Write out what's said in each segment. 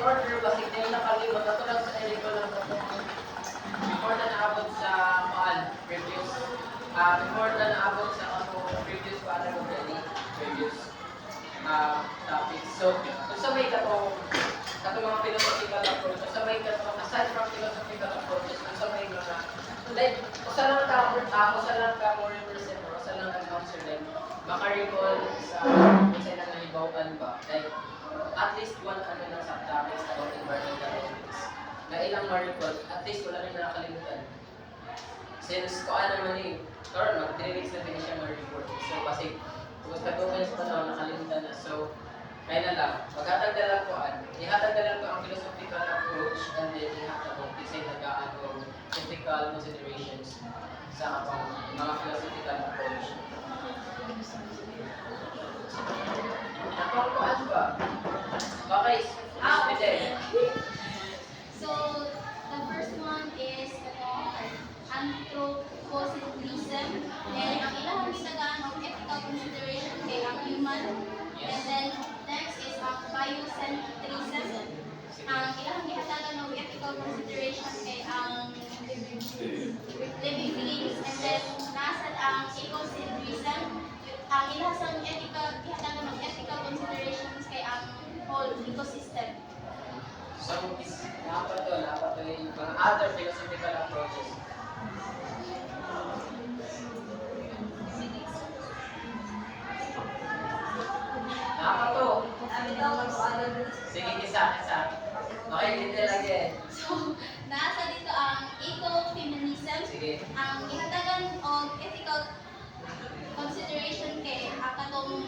order kasi hindi nakalimot ako lang sa edit ko lang before na naabot sa previous before na naabot sa previous previous topics. So, kung sa may mga philosophical approach, kung sa may aside from philosophical approaches, kung sa may mga like, kung sa lang ka more represent or kung sa lang ka-answer them, maka-recall sa kung sa ilang nahibawan ba, like, at least one ng subtopics about environmental ethics. Na ilang ma-recall, at least wala na nakalimutan. Since kung ano naman karon mag-3 weeks na din siya ma-report. So, kasi, kung nag-open sa panahon, nakalimutan na. So, kaya na lang, maghatagdalan ko ang philosophical approach and then ihatag ko kasi nag-aan ko ethical considerations sa mga philosophical approach. Napangkuhan ba? Okay, So, the first one is anthropocentrism. Then, ang ilang gitagaan of ethical consideration kay ang human. And then, next is ang biocentrism. Ang ilang gitagaan of ethical consideration kay ang living beings. And then, nasad ang ecocentrism. Ang ilang gitagaan of ethical considerations kay ang whole ecosystem. So, dapat yung mga other philosophical approaches. Sige, isa. Okay, dito lagi. So, nasa dito ang ecofeminism. Sige. Ang ihatagan of ethical consideration kay ang katong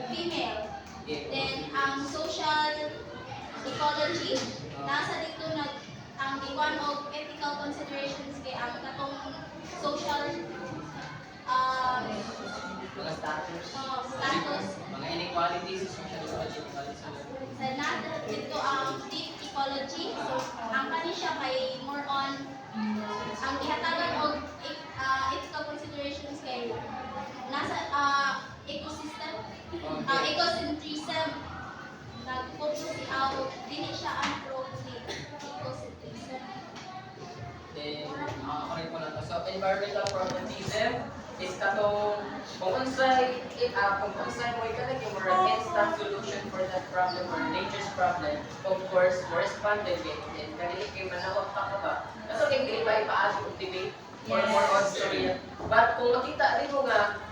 female. Then, ang social ecology. Nasa dito ang one of ethical considerations kay ang katong social Mga status. Status. Mga inequalities sa social ecology. Then, nasa dito ang deep ecology. So, ang kani siya kay more on ang ihatagan of ethical considerations kay nasa ecosystem, ecocentrism. Nag-focus dili siya ecocentrism. Then, correct ko na to. So, environmental pragmatism is katong kung unsay mo ikalag yung more instant solution for that problem or nature's problem, of course, more responded with it. Kanili kayo manawag pa ka ba? Kaso kay dili pa ipaagi og debate or more on story. But kung makita rin mo nga,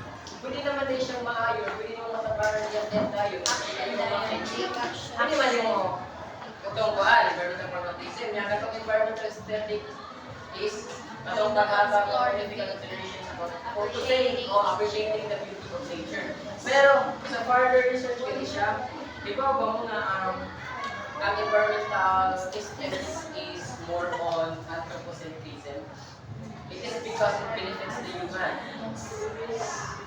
pwede naman din siyang maayon, pwede naman matabaran yan tayo. Ano man mo itong environmental pragmatism, yung katong environmental aesthetic is katong pag-asa of ethical considerations about focusing or appreciating the beauty of nature. Pero sa further research kasi siya, di ba mo na ang environmental aesthetics is more on anthropocentrism. It is because it benefits the human.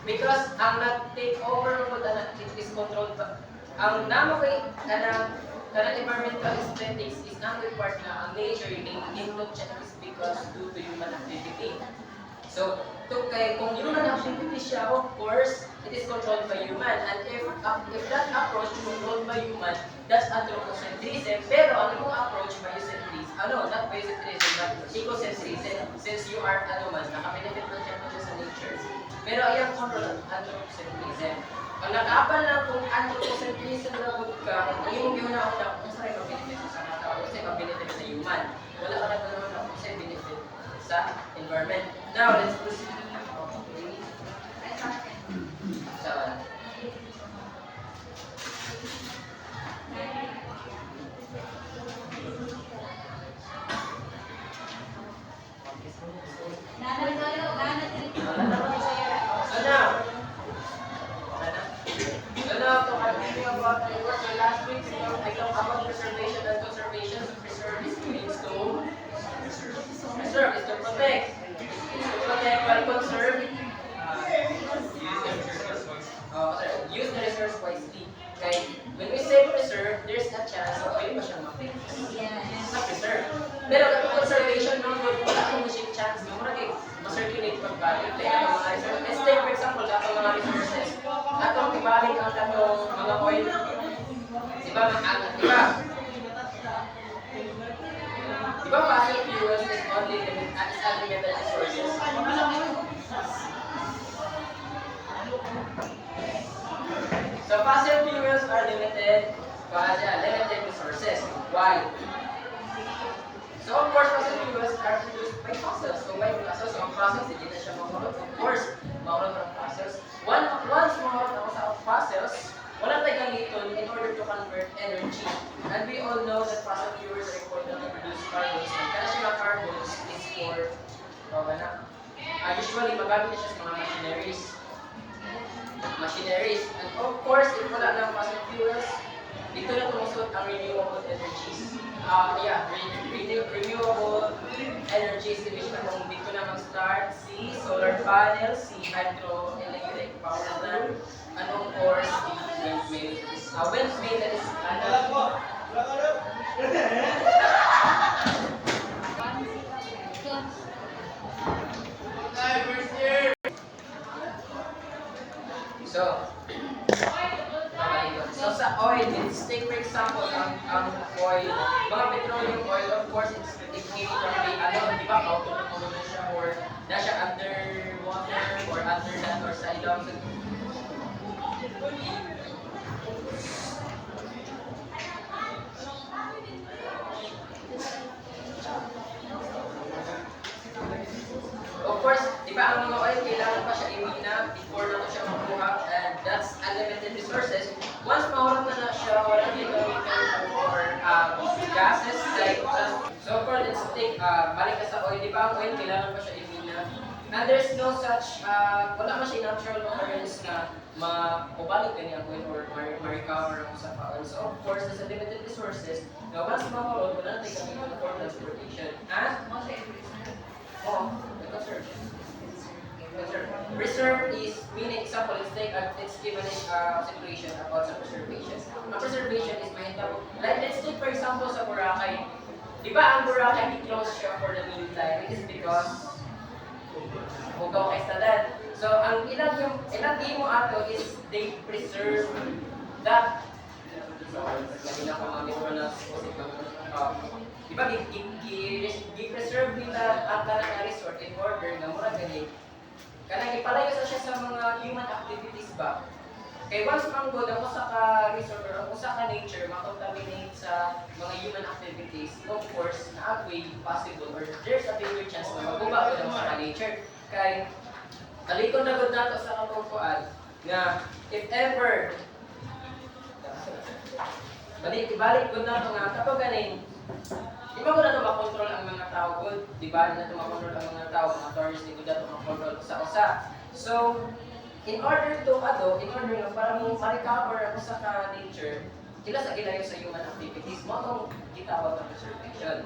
Because ang nag-take over mo na it is controlled by ang namo kay kanang environmental aesthetics is ang part na ang nature yung input siya is because due to human activity. So, kung human activity siya, of course, it is controlled by human. And if that approach is controlled by human, that's anthropocentrism. Pero ano mong approach, biocentrism? Not biocentrism, but ecocentrism. Since you are, nakabenefit na siya sa nature. Pero ayang control anthropocentrism. Ang nag-aapal lang kung anthropocentrism na ka, yung gina-una kung sa'yo ka-benefit sa mga tao, kung sa'yo ka-benefit sa human. Wala ka na naman kung sa'yo benefit sa environment. Now, let's proceed. Saan? Last week, I talked about preservation and conservation. So preserve is means to preserve is to protect. To protect, limited resources. Why? So of course, fossil fuels are produced by fossils. So by fossils, so ang fossils, hindi na siya mahulog. Of course, mahulog ang fossils. Once mahulog ako sa fossils, wala tayo gamiton in order to convert energy. And we all know that fossil fuels are important to produce carbons. And kaya siya carbons is for, usually magamit na siya sa mga machineries. And of course, if wala ng fossil fuels, dito na tumusot ang renewable energies. Renewable energies, which na kung dito na mag-start, si solar panels, si hydroelectric power plant, and of course, the windmill. Windmill that is So sa oil, let's take for example ang oil, mga petroleum oil, of course, it came from the, di ba, automotive na siya or na siya underwater or under land or sa ilong. Of course, di ba ang mga oil, kailangan pa siya imina before na siya makuha, and that's unlimited resources. Once mahulog na siya, wala din gamitin for gases like so of course, let's take, balik ka sa oil, di ba ang oil, kailangan pa siya imina. And there's no such, wala man siya natural occurrence na mabalik ka niya oil or ma-recover ang sa oil. So of course, there's limited resources. Now, once mahulog, wala na tayo gamitin for transportation. And, conserve. Reserve is meaning example. Let's give an situation about sa preservation. Ang preservation is mahitabo. Like let's take for example sa Boracay. Di ba ang Boracay i-close siya for the meantime? It is because hugaw kay stadad. So ang ilang di mo ato is they preserve that. So lagi na kung aming pronounce di ba, i-preserve nila ang kanang resort in order na mura gani. Kanang ipalayo sa siya sa mga human activities ba? Kay once manggod ang usa ka resort or ang usa ka nature makontaminate sa mga human activities, of course, na-way possible or there's a bigger chance na maguba ko ng sa nature. Kay kalikon na gud nato sa kampuan nga if ever ibalik gud nato nga kapag ganing di ba ko na ito makontrol ang mga tao good? Di ba na ito makontrol ang mga tao, mga tourists, di ko na ito makontrol sa So, in order nga para mo ma-recover ang usa ka nature, sila sa gilayo sa human activities, mo itong gitawag ng preservation.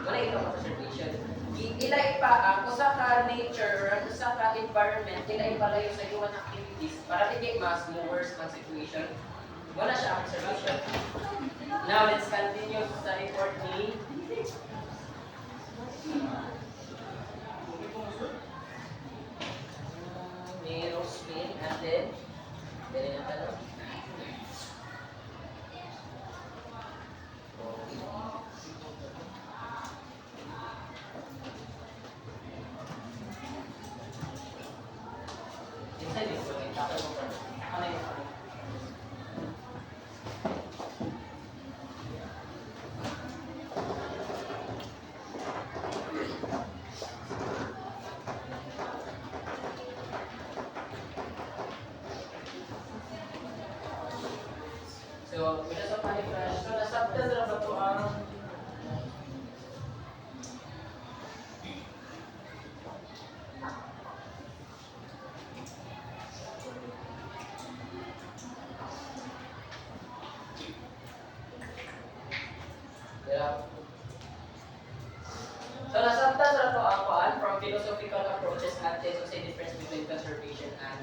Wala ito ang preservation. Ila ipa ang usa ka nature or ang usa ka environment, ila ipalayo sa human activities para hindi mas worse ang situation. Wala siya ang preservation. Now, let's continue sa report ni Rosemary and then na tanong. So, wala sa panifresh. So, nasabtan na ba ito ang So, nasabtan na ito ang from philosophical approaches at the difference between conservation and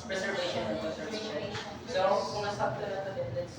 preservation and conservation. So, kung nasabtan na ito, let's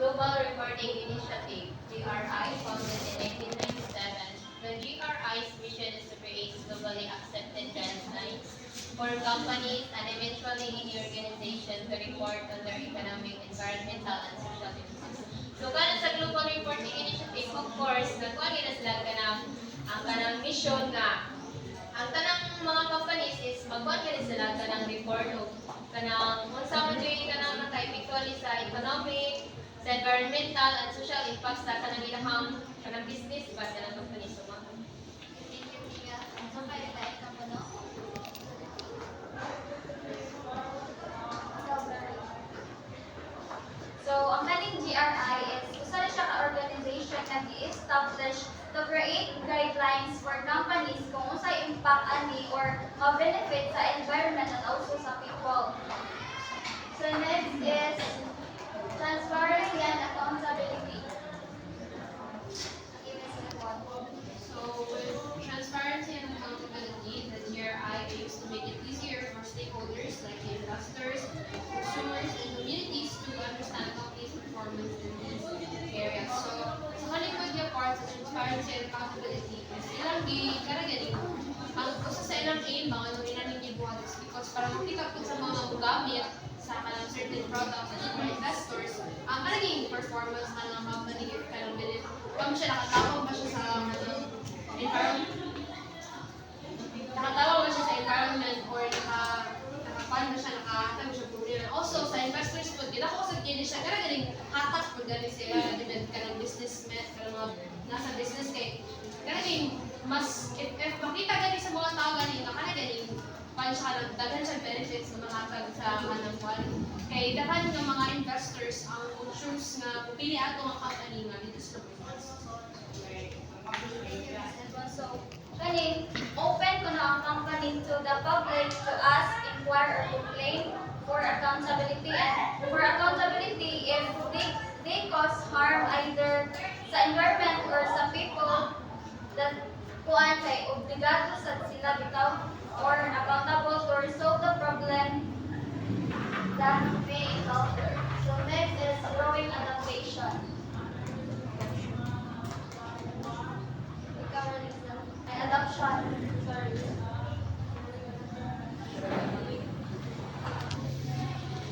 Global Reporting Initiative, GRI, founded in 1997. The GRI's mission is to create globally accepted guidelines for companies and eventually any organization to report on their economic, environmental, and social issues. So, kanan sa Global Reporting Initiative, of course, nagkuha nila sila ang kanang mission nga ang tanang mga companies is magkuhan nila sila kanang report o kanang unsa man diri kanang naka-epektuali sa economic, sa environmental and social impacts sa kanang ilahang kanang business ba sa kanang company so mga. Thank you, Tia. So kaya tayo ka po, no? So, ang kaning GRI is usa na siya ka organization na gi-establish to create guidelines for companies kung unsay impact ani or benefit sa environment and also sa people. So, next is transparency and accountability. So with transparency and accountability, the GRI aims to make it easier for stakeholders like investors, consumers, and communities to understand the company's performance in these areas. So sa Hollywood yung part sa transparency and accountability is ilang karagaling ang usa sa ilang aim mga nung inaning buhat is because para makita po sa mga gamit sa kanang certain products at mga investors ang kanang performance kanang company if kanang bilid kung siya nakatawag ba siya sa kanang environment nakatawag ba siya sa environment or nakapan ba siya nakatawag siya problem also sa investors po kita ko sa kini siya karagaling hatak po gani sila depend kanang businessman kanang mga nasa business kay karagaling mas if makita gani sa mga tao gani nga karagaling paano siya daghan siya benefits na makatag sa kanang kwan. Kay dahan ng mga investors ang choose nga pupili ato ang company nga dito sa business. So, kani open ko na ang company to the public to ask, inquire, or complain for accountability and for accountability if they cause harm either sa environment or sa people that kuan kay obligado sa sila bitaw or accountable to resolve the problem that may encounter. So next is growing adaptation. Adoption. Sorry.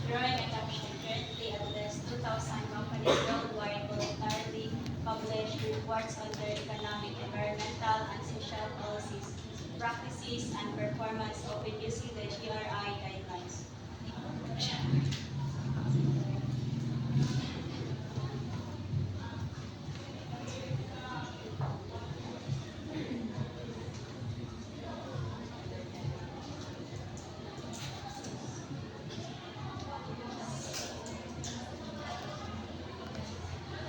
Growing adoption currently address 2,000 companies worldwide voluntarily publish reports on their economic, environmental, and social policies, practices, and performance open using the GRI guidelines.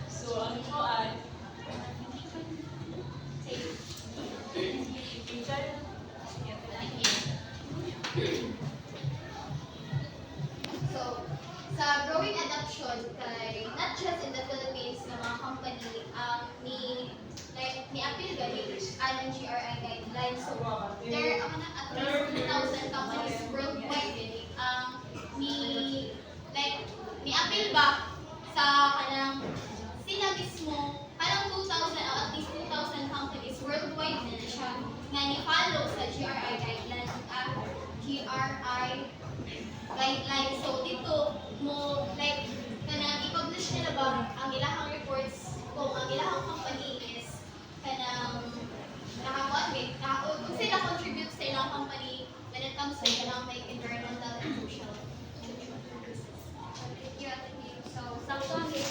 So, ano po ay So, sa growing adoption kay not just in the Philippines ng mga company ni appeal gani ang GRI guidelines. So, there are at least 2,000 companies worldwide gani ni appeal ba sa kanang sila mismo kanang 2,000 o at least 2,000 companies worldwide na siya nga ni-follow sa GRI guidelines guidelines. So dito mo kanang i-publish nila ba ang ilahang reports kung ang ilahang company is kanang kung sila contribute sa ilang company when it comes to economic, environmental, and social. Thank you, Ate Kim. So, section is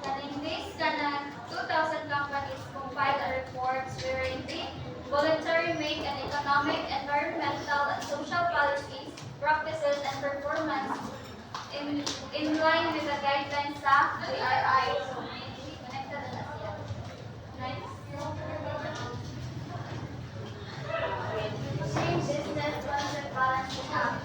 kaning base ka na 2,000 companies compile a report wherein they voluntarily make an economic, environmental, and social policies, practices, and performance in line with the guidelines sa GRI. So, connected na siya. Next. Same business concept balancing act.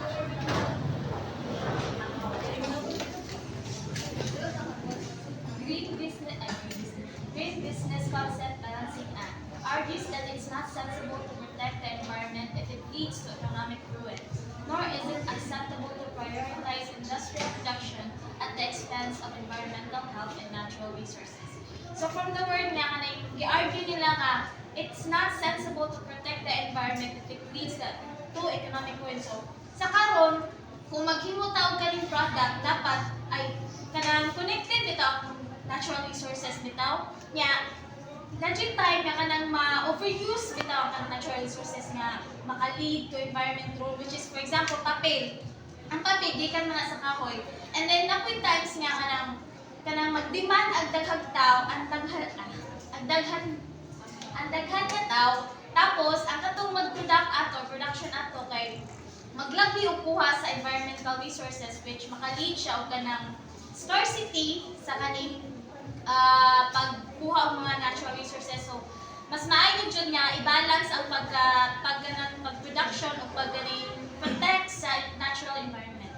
Green Business Concept Balancing Act argues that it's not sensible to protect the environment if it leads to economic ruin, nor is it acceptable existence of environmental health and natural resources. So from the word nga kanay gi-argue nila nga it's not sensible to protect the environment if it leads to economic ruin. So sa karon kung maghimo ta og kaning product dapat ay kanang connected bitaw ang natural resources bitaw nya legit time nga kanang ma-overuse bitaw ang natural resources nga maka-lead to environment ruin, which is for example papel. Ang papel gikan mga sa kahoy. And then napoy times nga kanang mag-demand ang daghang tao, ang daghan nga tao, tapos ang katong mag-product ato, production ato kay maglabi og kuha sa environmental resources which maka-lead siya og kanang scarcity sa kaning pagkuha og mga natural resources. So mas maayo jud nga i-balance ang pag-production o protect sa natural environment.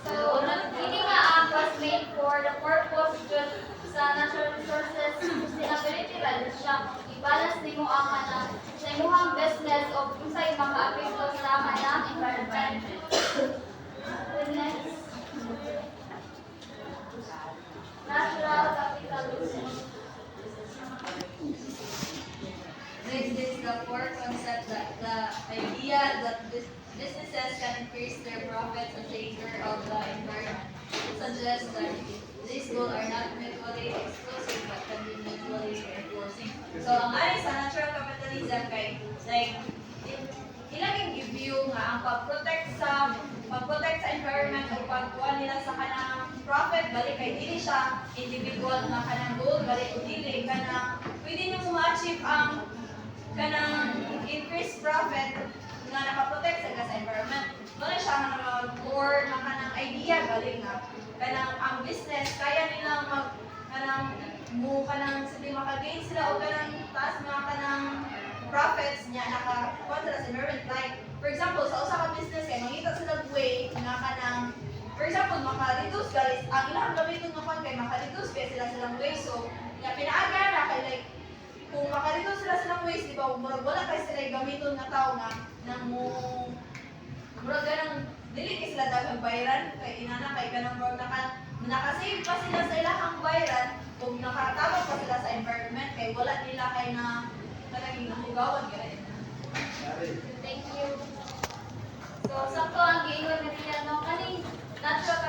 So, hindi nga ang was made for the purpose jud sa natural resources sustainability lalo siya i-balance nimo ang kanang sa imong business o unsay mga apekto sa kanang environment. The next, natural capitalism. Next is the core concept that the idea that businesses can increase their profits at the favor of the environment. It suggests that these goals are not mutually exclusive but can be mutually reinforcing. So, ang ari sa natural capitalism kay like ilang i-view nga ang pag-protect sa environment o pagkuha nila sa kanang profit balik kay dili siya individual nga kanang goal balik dili kanang pwede nyo ma-achieve ang kanang increased profit nga nakaprotect sa environment. Wala siya nga core na kanang idea balik nga kanang ang business kaya nilang kanang sabi maka-gain sila o kanang taas mga kanang profits niya naka-kontra sa environment. Like, for example, sa usa ka business kay mangita sila way nga kanang for example, maka-reduce guys, ang ilang gamiton nga kay maka-reduce kay silang waste. So, nga pinaaga na kay like kung maka-reduce silang waste, di ba, murag wala kay sila gamiton nga tao nga nang murag ganang dili kay sila daghang bayaran kay inana kay kanang murag naka-save pa sila sa ilahang bayaran kung nakatawag pa sila sa environment kay wala nila kay na naging nahugawan kay. Thank you. So, sakto ang giingon nila no kaning natural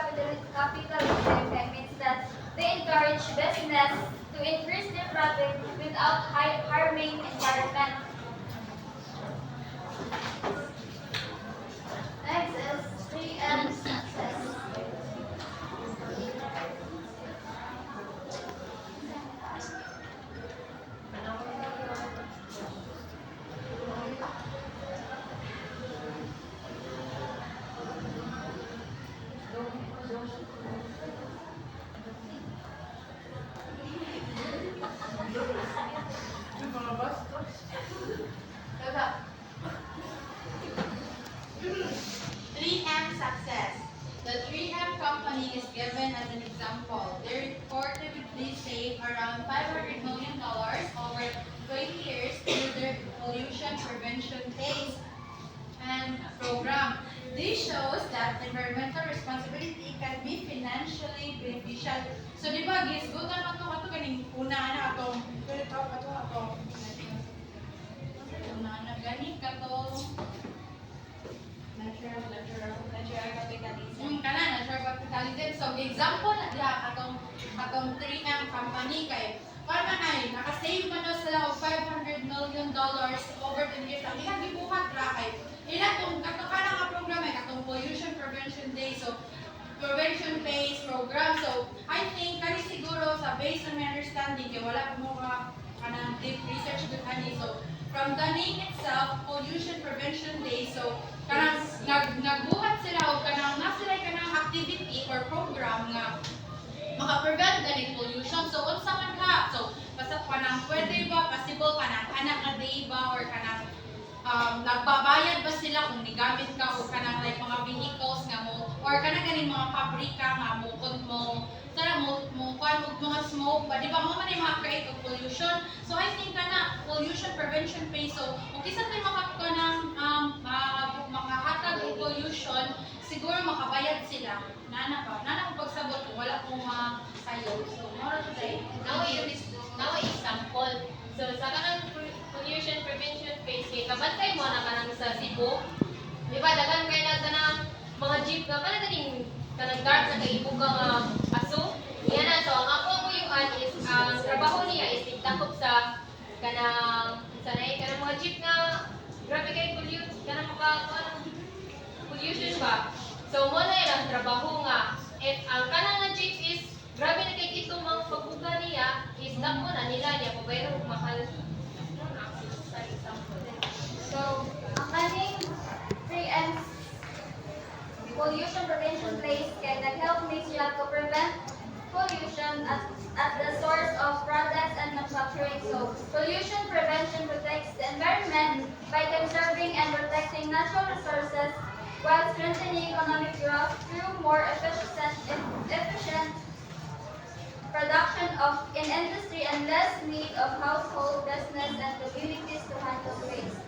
capitalism means that they encourage business to increase their profit without harming environment. Next is 3M success. The 3M company is given as an example. They reportedly saved around $500 million over 20 years through their pollution prevention days and program. This shows that environmental responsibility can be financially beneficial. So, di ba, gisgutan mo ito kaning una na atong una na gani katong natural capitalism. Natural capitalism. So, example na diha atong 3M company kay para ay naka-save man daw sila og $500 million over the years. Ang ilang gibuhat ra kay ilang tong katong nga program ay katong pollution prevention day. So, prevention-based program. So, I think kani siguro sa based on my understanding kay wala mo ka kanang deep research gud ani. So, from the name itself, pollution prevention day. So, kanang nagbuhat sila og kanang sila kanang activity or program nga maka-prevent ganing pollution. So, unsa man ka? So, basta kanang pwede ba, possible kanang anak na day ba or kanang nagbabayad ba sila kung nigamit ka o kanang like mga vehicles nga mo or kanang ganing mga pabrika nga mo. So, So, di ba mo man yung mga create of pollution? So, I think na pollution prevention phase. So, kung kisa tayo makaka ng makahatag ng pollution, siguro makabayad sila. Nana kung pagsabot kung wala kong sayo. So, more today. Now example. So sa kanang pollution prevention phase kay kabantay mo na kanang sa Cebu. Di ba dagan kay na kanang mga jeep nga kanang kanang guard na kay ibuga nga aso. Yan na, so ang ako mo yung is ang trabaho niya is tigdakop sa kanang sanay kanang mga jeep nga grabe kay kanang pollution ba. So mo na ilang trabaho nga if ang kanang nga jeep is grabe na kay itong mga pagbuga niya is dako na nila niya pabayro mahal. So, ang kaning free and pollution prevention place kay nag-help me sila to prevent pollution at the source of products and manufacturing. So, pollution prevention protects the environment by conserving and protecting natural resources while strengthening economic growth through more efficient production in industry and less need of household, business, and communities to handle waste.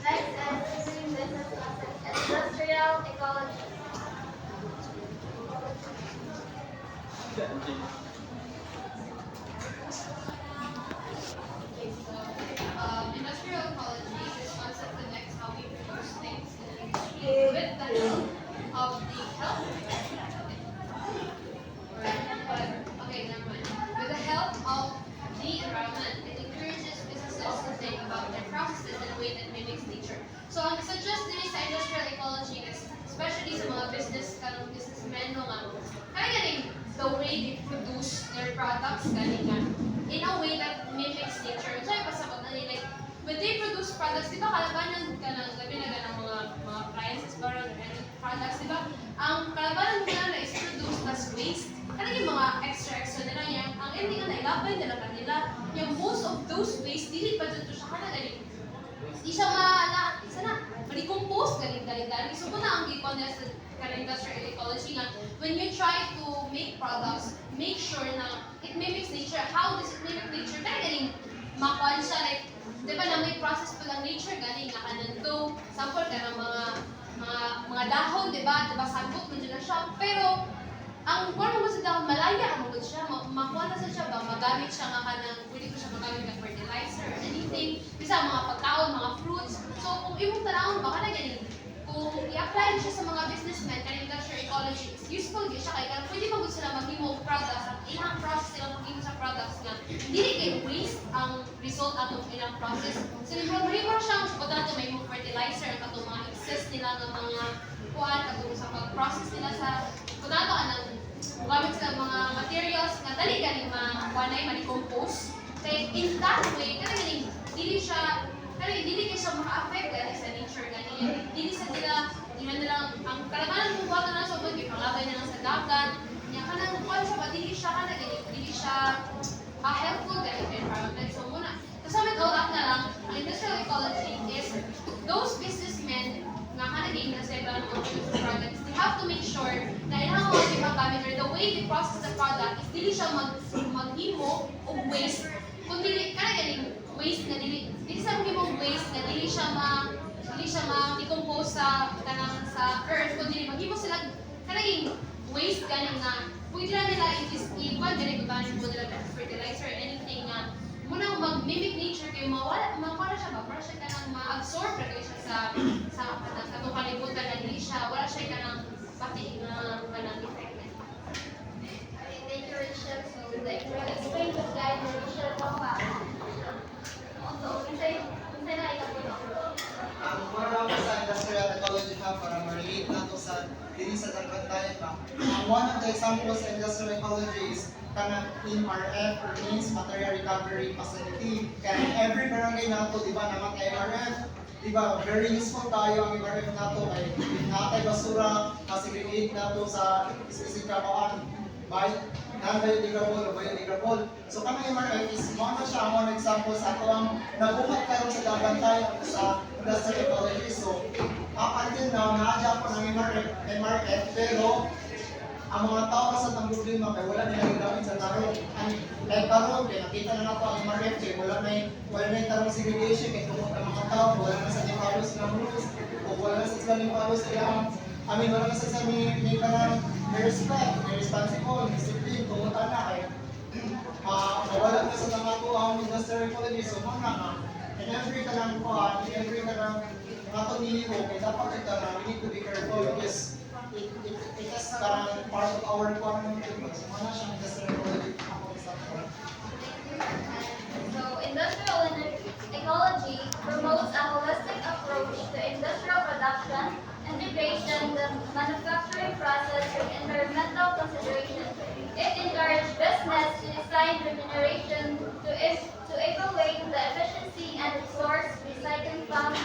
Next is doing business methods, industrial ecology. Industrial ecology, this concept connects how we produce things in the industry with the help of the health. Okay, never mind. With the help of the environment, it encourages businesses to think about their processes in a way that mimics nature. So, ang suggest din sa industrial ecology, especially sa mga businessmen, no nga, kaya galing the way they produce their products, galing nga, in a way that mimics nature. So, yung pasabot na nila, like, when they produce products, di ba kalabanan ka ng gabi na ng mga appliances ba or any products, di ba? Ang kalabanan nila na is produced as waste. Kaya yung mga extra nila yan, ang ending na nailabay nila kanila, yung most of those waste, dili pa dito siya kana galing. Di siya ma-decompose galing. So, kung na ang gipon nila sa industrial ecology nga, when you try to make products, make sure na it mimics nature. How does it mimic nature? Kaya galing, makuha siya, like, di ba na may process pa lang nature, galing na kanando, sample ka ng mga dahon, di ba? Di ba, sabot mo dyan na siya. Pero, ang kung mo sa dahon, malaya mo siya, makuha na siya ba, magamit siya nga kanang, pwede ko siya magamit ng fertilizer or anything. Bisa, mga pagkaon, mga fruits. So, kung imong tanawon, baka na galing. Kung i-apply siya sa mga businessmen, kanang industrial ecology, is useful din siya kaya kaya pwede magod sila maghimo og products at ilang process sila maghimo sa products nga dili kay waste ang result atong ilang process. So remember siya kung dato may mga fertilizer at atong mga excess nila ng mga kuan atong sa pag-process nila sa kung dato anang gamit sila mga materials nga dali galing ma-kuanay ma-decompose. Kaya in that way, kanang dili kay siya maka-affect dahil sa nature ganyan. Dili sa nila ang kalamanan kung wala na sa bagay, panglabay na lang sa dagat. Niya kanang kuan siya ba dili siya helpful dahil sa environment. So muna, kasama all up na lang, ang industrial ecology is those businessmen nga kanaging na sa ibang products, they have to make sure na ilang mga ipagamit or the way they process the product is dili siya maghimo og waste. Kung dili kanang waste na dili sa mga waste na dili siya ma-decompose sa earth, kung dili maghimo sila kanang waste galing nga pwede na nila i-iwan galing gabanin mo nila fertilizer or anything nga muna mag-mimic nature kayo mawala siya ba para siya kanang ma-absorb na kayo siya sa katong kalibutan na dili siya wala siya kanang pati nga kanang effect. Thank you, Rachel. So, like, explain to guide Rachel pa. Unsay na ikapuno? Marami sa industrial ecology hub para ma-relate nato sa dili sa Dalbantayan ba. One of the examples sa industrial ecology is kanang MRF or means material recovery facility. Kaya every barangay nato, di ba, naman MRF, di ba, very useful tayo ang MRF nato kay natay basura, na-segregate nato sa specific kamaan. Non-biodegradable o biodegradable. So kanang MRF is mga siya ang example sa ato ang nabuhat karon sa Dalbantayan sa industrial ecology. So up until now, naadya pa MRF, pero ang mga tao kasi ng problema kay wala nila gigamit sa tarong. Like karon kay nakita na nato ang MRF kay wala na yung tarong segregation kay tungkol ang mga tao, wala na sa Nipalos na rules, o wala na sa Nipalos kaya wala na sa may kanang may respect, may responsible, discipline, tungkol na kay wala na sa tamato ang industrial ecology, so mga nga, in every kanang nato niliho, kaya dapat ito na we need to be careful because it is part of our requirement to do. So mga siyang industrial ecology. So, industrial ecology promotes a holistic approach to industrial production, integration, the manufacturing process with environmental consideration. It encourages business to design regeneration to evaluate the efficiency and resource recycling found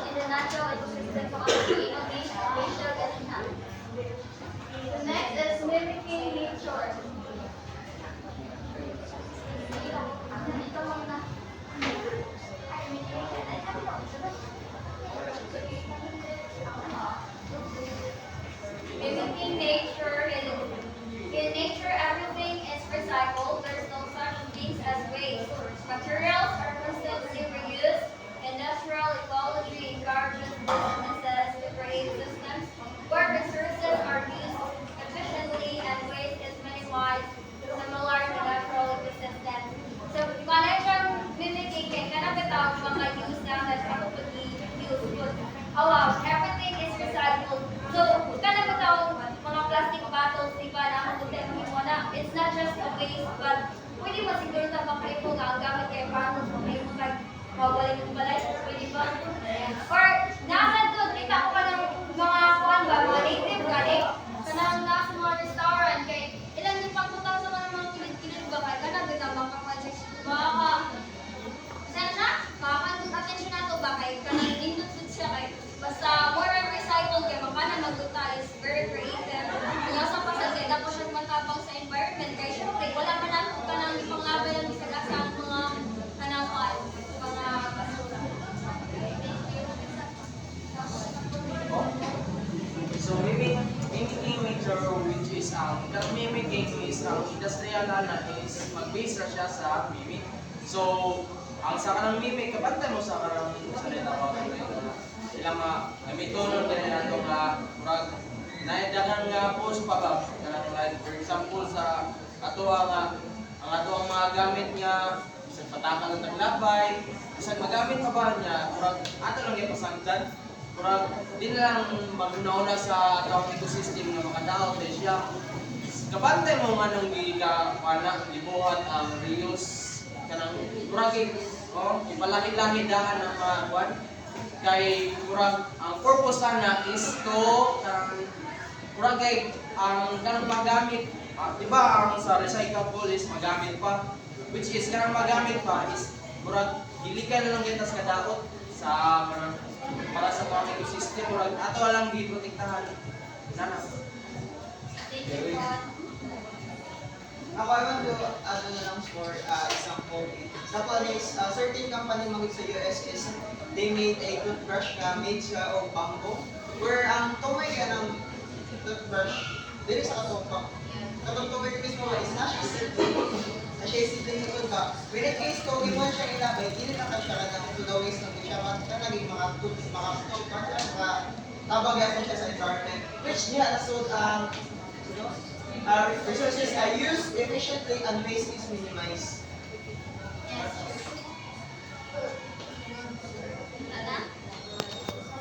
in the natural ecosystem to innovate spatial and enhance. The next is mimicking nature. Mimicking nature in nature everything is recycled. There's no such things as waste. Materials are constantly reused. Industrial ecology encourages businesses to create systems where resources are used efficiently and waste is minimized, similar to natural ecosystems. So, connection mimicking kay kanabitaw mga use na ako useful. Everything is recycled. So, kanabitaw mga plastic bottles, di ba, na mo na, it's not just a waste, but pwede mo siguro na baka ito nga ang gamit kayo para mo magbalik yung balay, pwede ba? Or, nasa doon, kita ko pa ng mga kuhan ba, mga native ka, kanang nasa mga restaurant, kay ilang yung pagputaw sa mga kilid-kilid ba, kaya kanabitaw baka sana, makakandong attention na ito ba, kay kanang indot siya, kay basta more recycled kaya makana magluta is very creative. Kung sa pasagay, dapat siya matabang sa environment. Kaya syempre, wala man natin ka nang ipanglaban ng isagasa ang mga kanawal, mga basura. So mimicking nature, which is that mimicking is industrial is mag-base ra siya sa mimic. So ang sa kanang mimic kabantay mo sa kanang sa tinawag ilang may tono din nato nga murag naidagan nga post pa ba kanang like for example sa ato ang mga gamit nga sa patakan ng taglabay isang magamit pa ba niya murag ato lang yung pasangtan murag di na lang magnauna sa atong ecosystem nga makadaot din siya kabantay mo nga nang gibuhat ang reuse kanang murag ipalahi-lahi dahan ang mga kwan kay murag ang purpose ana is to murag kay ang kanang magamit di ba ang sa recyclable is magamit pa which is kanang magamit pa is murag gilikan na lang kita sa kadaot sa para sa pang ecosystem murag ato lang giprotektahan nana. Ako I want to add na lang for example. Sa Paris, certain company magig sa US is they made a toothbrush na made siya of bamboo. Where ang tumay ka ng toothbrush, dili sa katong katong tumay ka mismo is na siya sibling. Na siya sibling sa tooth ka. When it case ko, ginawa siya ilabay, dili na ka siya kadang to the waste ng siya. Naging mga tabag yan siya sa environment. Which niya nasod resources are used efficiently and waste is minimized.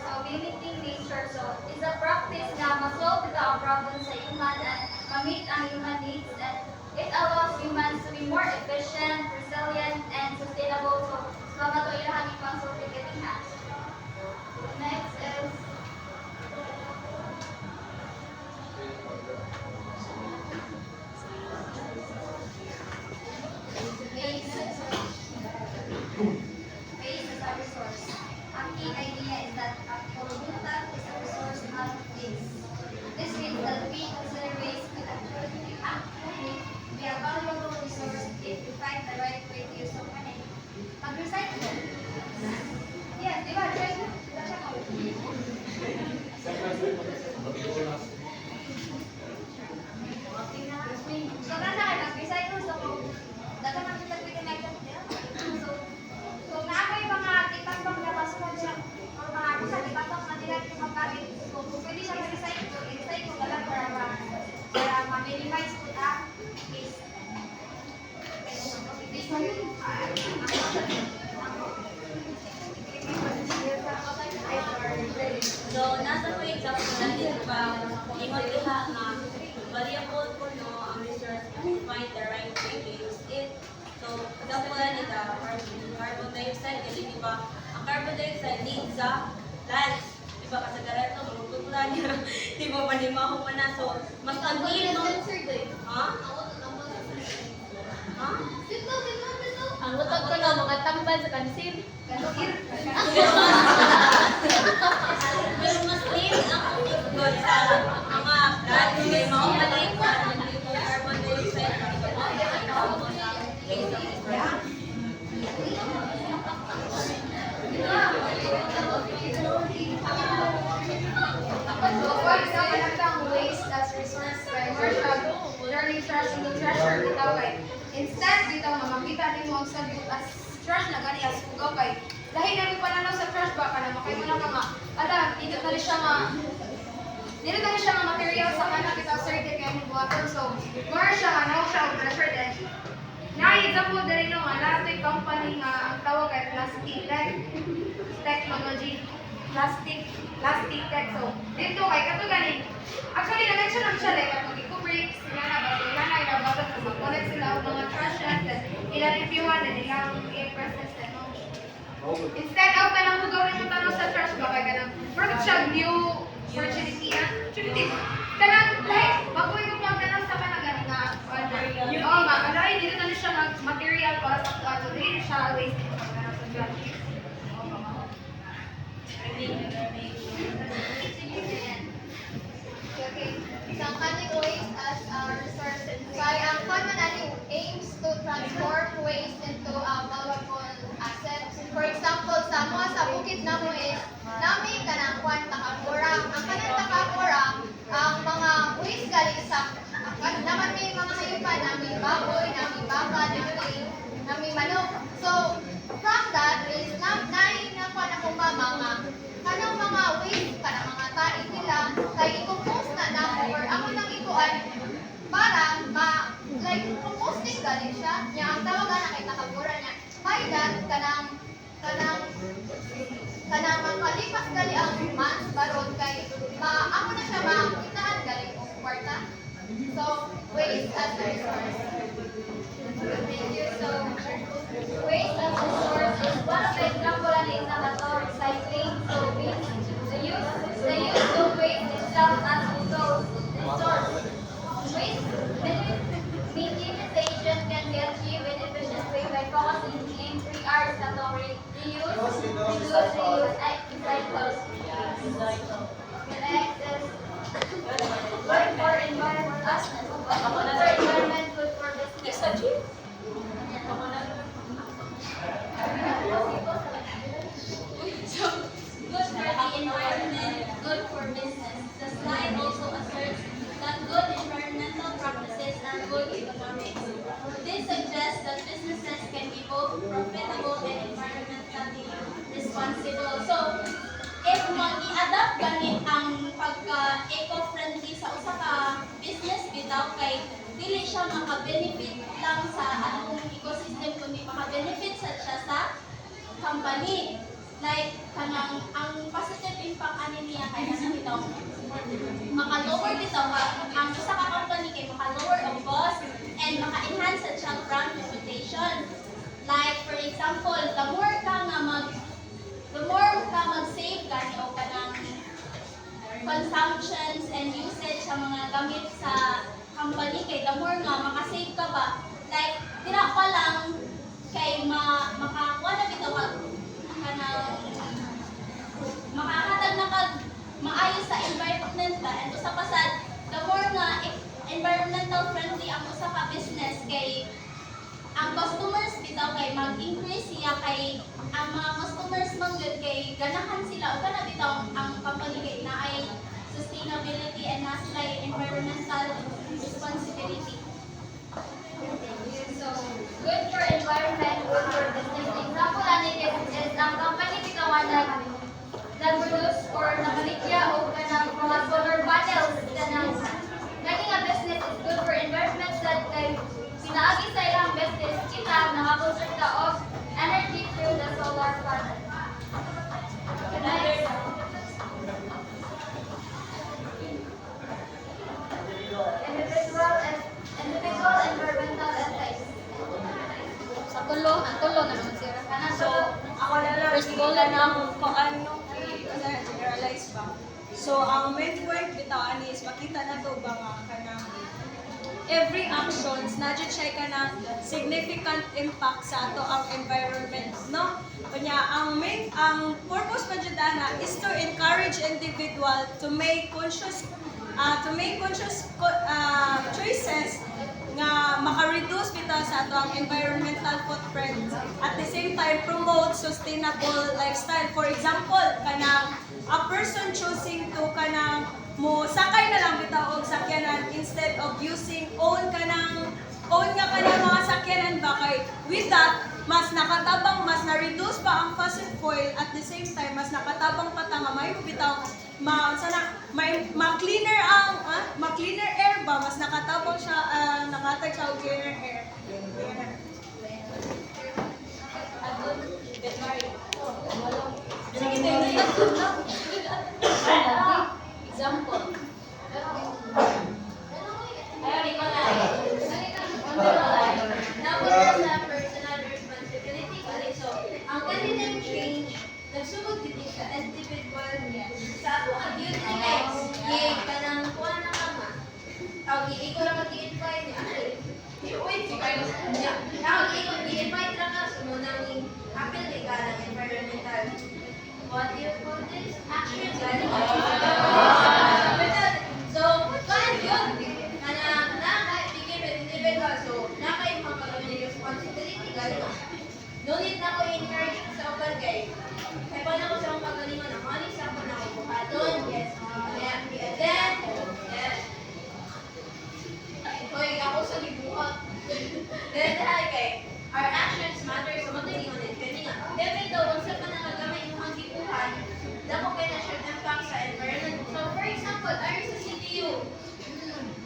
So, mimicking nature is a practice na masolve ang problem sa human and ma-meet ang human needs and it allows humans to be more efficient, resilient, and sustainable. So, mga to ilahan ipang certificate ha. Next is waste is a resource. Ang key idea is that pollutant is a resource, not waste. This means that we consider waste to actually be a valuable resource if we find the right way to use it. Mag-recycle. Yes, di ba? Recycle. find the right way to use it. So, example ni carbon dioxide, kasi di ba, ang carbon dioxide needs sa plants. Di ba, kasi ganito, magtutulan niya. Di ba, manimaho pa na. So, mas ang no? Ha? Ha? Ang utog ko na mga tambal sa kansil. Pero mas clean ang tubig sa mga plants. Kaya maumalik pa ang carbon dioxide. So, for example, ang waste as resource by Marshall, turning trash into treasure, bitaw kay. Instead, bitaw nga makita din mo ang sabi as trash na gani as ugaw kay. Dahil namin pananaw sa trash ba ka na makay mo na ka nga, ala, dito na siya nga material sa kanan kita certain kaya ng water. So, more siya nga, now siya ang treasure din. Na-example din nyo nga, lahat ay company nga ang tawag ay plastic technology. Plastic tech. So, dito kay kato ganin. Actually, na-mention lang siya like, kapag i-breaks, nga na ba, sila na ilabasan sa mag-connect sila ang mga trashes, then ilang reviewan, then ilang i-process, then instead of kanang hugawin yung tanong sa trash ba, kaya kanang product siya new opportunity, kanang like, bago yung magtanong sa kanang ganing nga, oo nga, alay, dito na siya material para sa kuwan, so dito siya waste ito, kanang sa trash. Okay. Isang kaning waste as a resource. Kaya ang Conmanani aims to transform waste into a valuable asset. For example, sa mga sa bukid na mo is, nami kanang kwan takakura. Ang kanang takakura, ang mga waste galing sa, naman may mga hayupan, nami baboy, nami baka, nami manok. So, from that is, nain na kwan ako ba mga, kanang mga waste, kanang mga tain nila, kay i-compose na namo, or ako nang ikuan, para like, composting galing siya, niya, ang tawagan na kay takakura niya, by that, kanang makalipas gali ang months baron kay ako na siya makitaan galing og kwarta. So, waste as a resource. Thank you. So, waste as a resource is one of the example and is to recycling. So, the use of waste itself as a resource. Waste minimization can be achieved in efficient way by focusing in 3 R's category: reuse, recycle. The next is good for environment. Good for business. So, good for the environment, good for business. The slide also asserts that good environmental practices are good economics. This suggests that businesses can be both profitable and environmentally responsible. So, if mag-i-adapt ganit ang pagka-eco-friendly sa usa ka business bitaw kay dili siya maka-benefit lang sa anong ecosystem kundi maka-benefit siya sa company. Like kanang ang positive impact ani niya kay kanang bitaw maka-lower bitaw ang usa ka company kay maka-lower ang cost and maka-enhance siya brand reputation. Like for example, the more ka mag-save gani o kanang consumptions and usage sa mga gamit sa company kay the more nga makasave ka ba, like tira pa lang kay makakuha na bitaw kanang makakatag na kag maayo sa environment ba, and usa pa sad the more nga environmental friendly ang usa ka business kay ang customers bitaw kay mag-increase siya kay ang mga customers manggod kay ganahan sila o kana bitaw ang company kay naay sustainability and naslay environmental responsibility. So, good for environment, good for business. Example ani is ang company bitaw nag-produce or namaligya o kanang mga solar panels kanang gani nga business is good for environment sad kay pinaagi sa ilang business kita nakakonserta of energy through the solar panel. So ang main point bitaw ani is makita nato ba nga kanang every actions na jud siya kanang significant impact sa ato ang environment, no? Kanya ang purpose pa jud ana is to encourage individual to make conscious choices nga maka-reduce bitaw sa ato ang environmental footprint, at the same time promote sustainable lifestyle. For example, kanang a person choosing to kanang mo sakay na lang bitaw og sakyanan instead of using own nga kanang mga sakyanan ba, kay with that mas nakatabang, mas na-reduce pa ang fossil fuel, at the same time mas nakatabang pa ta nga may bitaw ma-cleaner air ba, mas nakatabang siya, nakatag siya og cleaner air. Sige, Example. Number sa personal responsibility. So, ang climate change, nagsugod dito sa individual niya. Sa ako, ang duty guys, ka ng kuha na kama. Ang iiko lang mag-i-invite niya. Uy, i-invite lang ka sa munang apil ka ng environmental. What do you call this? Action. So, paano yun? Nakakibigay with individual. So, nakaimang pagkakabili responsibility. No need na ko i-encourage sa uban guys. Kaya pa na ko sa mga pagalingon ng money sa ako na ko buhaton. Yes. And then, yes. Hoy, ako sa libuhat. Then, kay our actions matter sa magalingon and pwede nga. Dapat daw, kung saan pa nakagamay yung mga gibuhan, dako kayo na siya impact sa environment. So, for example, ari sa CTU,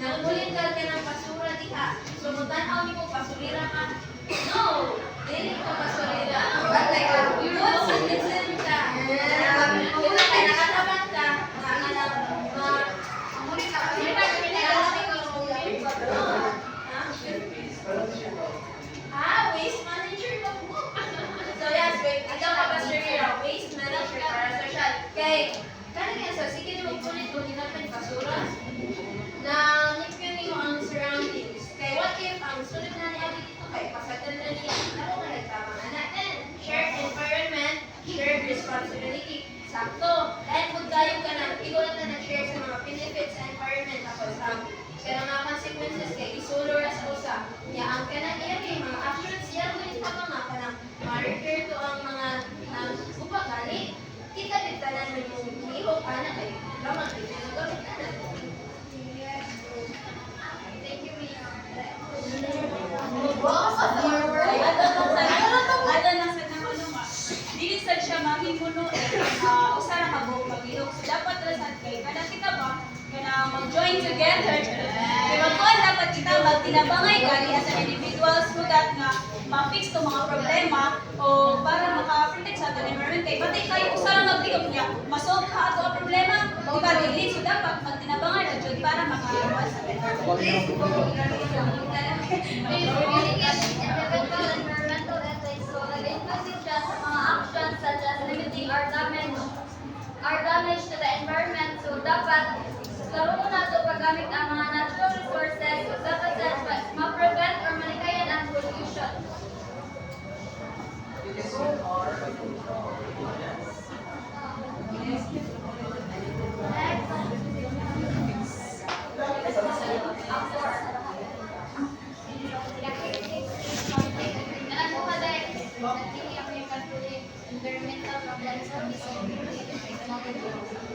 nagbulingal ka ng basura diha. So, magtanaw ni mo, basurira ka. No! Dili ka basurira. Good citizen ka. Kung nakatabang ka, waste manager ka po. So, yes, wait. Ikaw ka basurira. Waste manager para social. Kay, kanina sa, sige na magpulit-pulit natin basura. Na nipyunin mo ang surroundings. Kay what if ang sunod na niya dito kay pasagdan na niya, ako nga nagtama na natin. Shared environment, shared responsibility. Sakto. Dahil kung tayo ka na, ikaw na nag-share sa mga benefits sa environment. Tapos kaya mga consequences kay isulor as usa. Niya ang kanang iya kay mga actions siya ulit pa mga kanang ma-refer to ang mga upagali. Kita ditanan mo yung ihok ka na kay lamang dito na gawin ka na. Thank you, Mia. Ada na sa naman dili sad siya mahimuno usa ra ka buok pagilog. So dapat ra sad kay kada kita ba kana mag-join together. Kay magkuan dapat kita magtinabangay gani as an individuals so that nga ma-fix to mga problema o para maka-protect sa ating environment. Kay batay kayo usa ra magligog niya masolve ka ato ang problema, di ba dili? So dapat magtinabangay ra jud para maka-awas sa Environmental ethics. So, nag-include siya sa mga actions such as limiting our damage to the environment. So, dapat laro na ito paggamit ang mga natural resources. So, dapat ma-prevent or malikayan ang pollution. Environmental problems are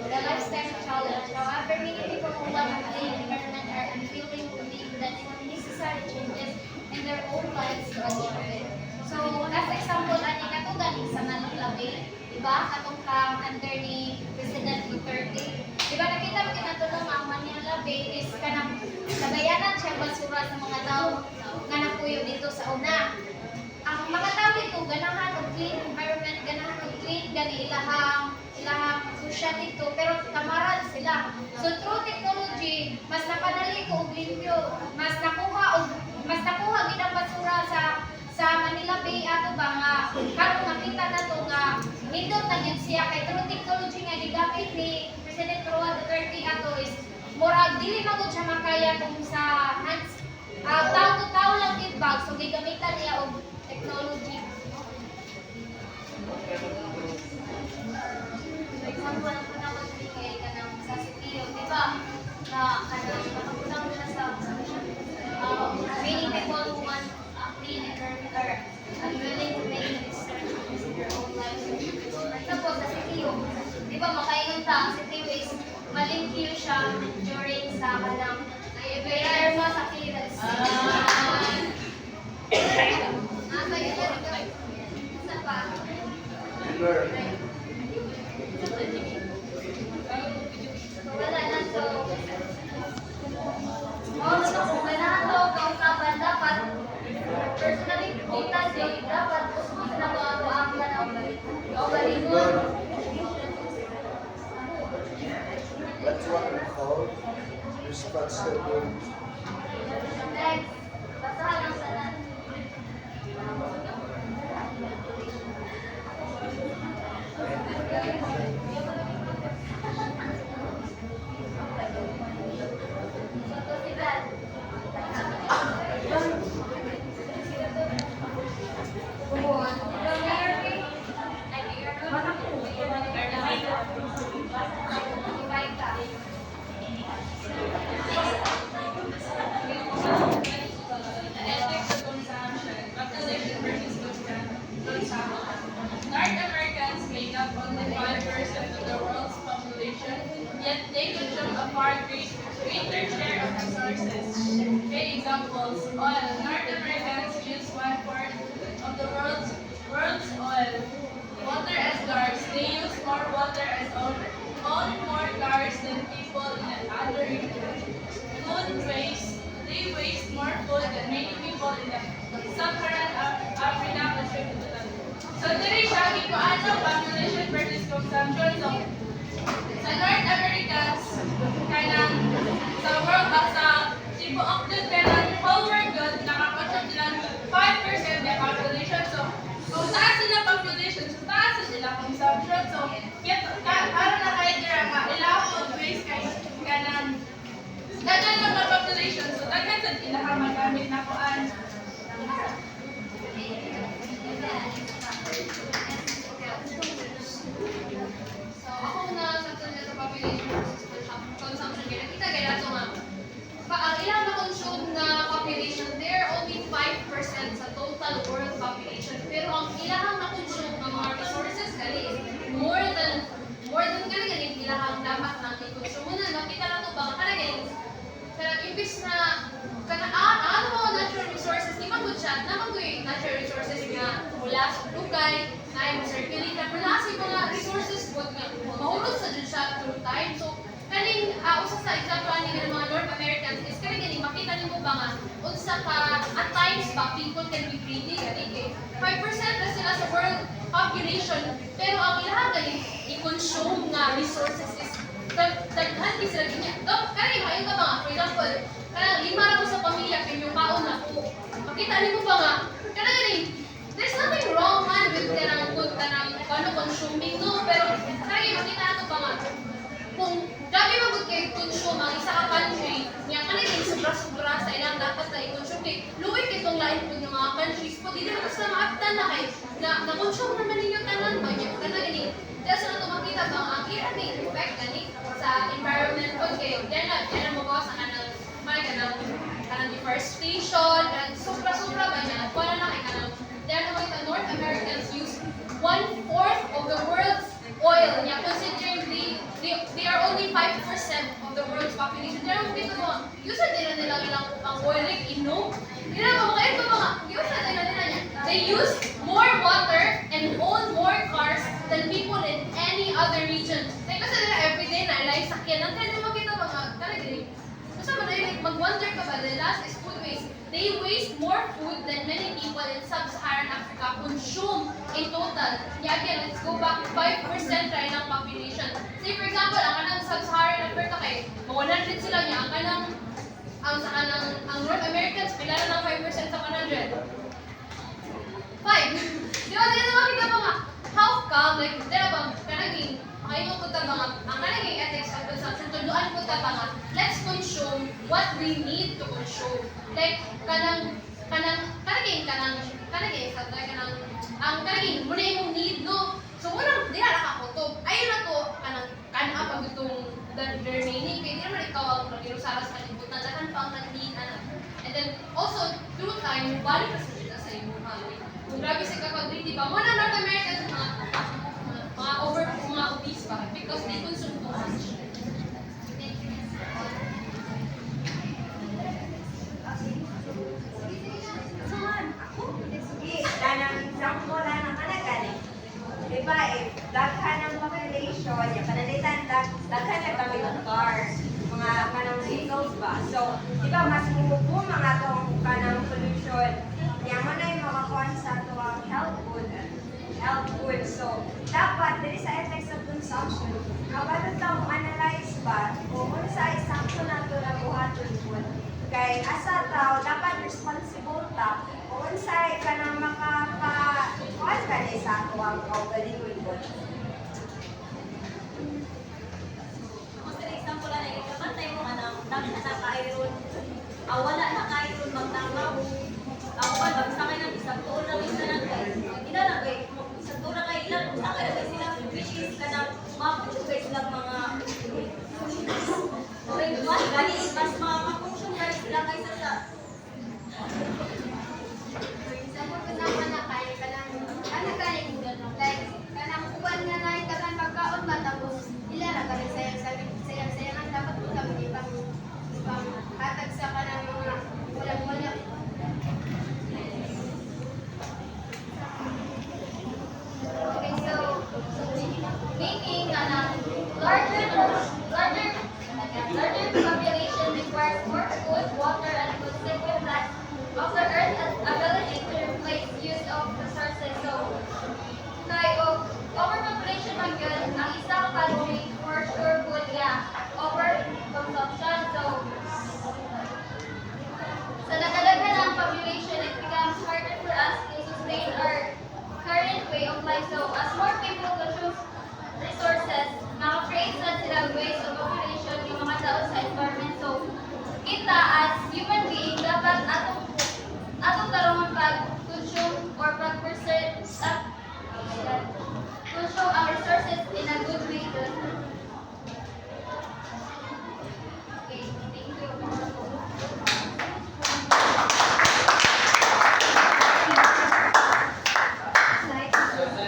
the lifestyle challenge. However, many people who love the environment are unwilling to believe that necessary changes in their own lives to achieve it. So, as example, ani katugan sa Manila Bay, diba? Katong under ni President Duterte. Diba nakita mo kinatulong ang Manila Bay is kanang sabayanan siya basura sa mga tao nga napuyo dito sa una. Ang mga tao dito, ganahan og clean environment, ganahan og clean gani ilahang social dito, pero kamarad sila. So through technology, mas napadali ko og limpyo, mas nakuha gid ang basura sa Manila Bay ato ba nga karon nakita nato nga nindot na gyud siya kay through technology nga gigamit ni President Roa dili magud siya makaya kung sa hands tao to tao lang feedback so gigamitan niya og technology. For example, ang panahon ni kay kanang sa CTO, di ba? Na kanang nakaputang siya sa many people who want a clean environment are unwilling to make research in their own lives. For example, sa CTO, di ba makaingon ta, ang CTO is malimpyo siya during sa kanang i-prepare mo sa clearance. Sa pa? Wala na to. Kung kailangan to, kausapan dapat personally kita dapat usman na mga kuangkan o balingon. That's what we call responsible. Next, basahan ang salan. North Americans make up only 5% of the world's population, yet they consume a far greater share of resources. Okay, examples: oil. North Americans use 1/4 of the world's oil. Water as cars. They use more water as own more cars than people in other regions. Food waste. They waste more food than many people in the Sub-Saharan Africa contribute to them. So diri siya gikuan ang population versus consumption. So sa North Americans kanang sa world sa tipo of the whole world good nakakonsume sila 5% ng population. So kung taas sila population, so taas sila consumption. So para na kayo dira nga ilaw food waste kay kanang daghan ng mga population. So daghan sa sila magamit na kuan. So, ako na sa tuloy sa population versus consumption, kaya nakita kaya ito nga. Ang ilang na-consume na population, they're only 5% sa total world population. Pero ang ilang na-consume ng mga resources gali is more than galing ilang dapat nang i-consume. Muna, nakita na ito ba? Kaya imbis na ano mga natural resources, di magod siya, naman ko yung natural resources nga mula sa lugay, na yung circulate, na mula sa mga resources po nga mahulog sa dun siya through time. So, kaning usa sa example ng mga North Americans is kaning makita nimo ba nga unsa ka at times ba people can be greedy gani 5% na sila sa world population pero ang ilang galing i-consume nga resources is daghan di sila ginya. Kani mayo ka mga for example kanang 5 ra ko sa pamilya kay yung kaon na ko. Makita nimo ba nga kanang gani there's nothing wrong man with kanang consuming no pero kani makita nato ba nga kung grabe magud kay consume ang isa ka country niya kanang sobra-sobra sa ilang dapat na i-consume kay luwit kay tong lain pud yung mga countries pud dili mo sila maaptan na kay na-consume naman ninyo tanan ba niya kanang gani dahil sa nato makita ba ang ira may effect gani sa environment pud kay dahil mo ba sa kanang deforestation kanang sobra-sobra ba niya wala na kay kanang dahil naman the North Americans use 1/4 of the world's oil niya considering they are only 5% of the world's population. Pero dito mo, usa din nila ilang ang oil like inom. Dila mo mga ito mga usa din nila niya. They use more water and own more cars than people in any other region. Like kasi nila everyday na ilay sakyan. Ang kaya mo kita mga talaga basta man like mag-wonder ka ba the last is food waste. They waste more food than many people in Sub-Saharan Africa consume in total. Yeah, again, let's go back 5% rin ng population. Say for example, ang kanang Sub-Saharan Africa kay 100 sila niya. Ang North Americans, pila na ng 5% sa 100? 5. Di ba, dito makita mo nga, how come, like, dito ba, kanaging, makainong po ta mga, ang kanaging ethics of consumption, tunduan po ta mga, let's consume what we need to consume. Like kanang muna yung need no. So unang di na nakakutob. Ayun na to kanang pag itong the remaining kaya di naman ikaw ang nagirusaras sa kalibutan dakan pang need and then also through time balik na sa imo hangin. Kung grabe sa kakagri, di ba? Muna North America mga obese pa because they consume too much. Danang example na kanagani. Diba, daghan ng population, yung panalitan, daghan na kami ng cars, mga kanang vehicles ba. So, diba, mas mubo mga tong kanang pollution. Yan mo na yung makakuha sa tuwang health food. So, dapat, dili sa effects of consumption, kabalot lang mo analyze ba, kung sa isakto na ito na buhaton food. Kaya asa tao, dapat responsible ta, kung unsay ka na makaka-kuhan ka na sa ako ang kaugalingon ko. Kung sa example na ikapantay mo daghan na ka-iron, wala na ka-iron magtangaw. Ako magsakay ng isang tuon lang isa lang guys. Ina lang guys, isang tuon lang kayo ilan, sakay na guys sila, which is kanang maputugay silang mga okay, mas makakapunsyong guys sila kaysa sa Example ko naman na kaya ka lang, like, kanang uban nga na yung tagan pagkaon ba, tapos ilara ka rin sayang-sayangan, dapat mo kami ipang hatag sa kanang mga wala-wala. Okay, so, making larger population requires more food, water, and consequent lack of the Earth's ability to replace use of resources. So, overpopulation man yun, ang isang country for sure would overconsumption. So, sa nagdagdagan ng population, it becomes harder for us to sustain our current way of life. So, as more people consume resources, naka-create na silang ways of population yung mga tao sa environment. So, kita as human being, dapat atong tarungan pag-consume or consume our resources in a good way. Okay, thank you.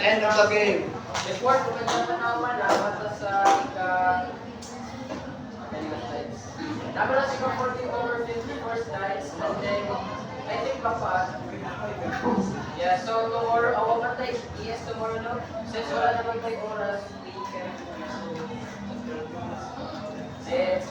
End of the game. Before, kumanda naman mata sa naman na siguro 40 over 54 slides, and then, I think baka, yeah, so tomorrow, awa ba tayo, yes, tomorrow, no? Since wala naman tayo oras, we can, and,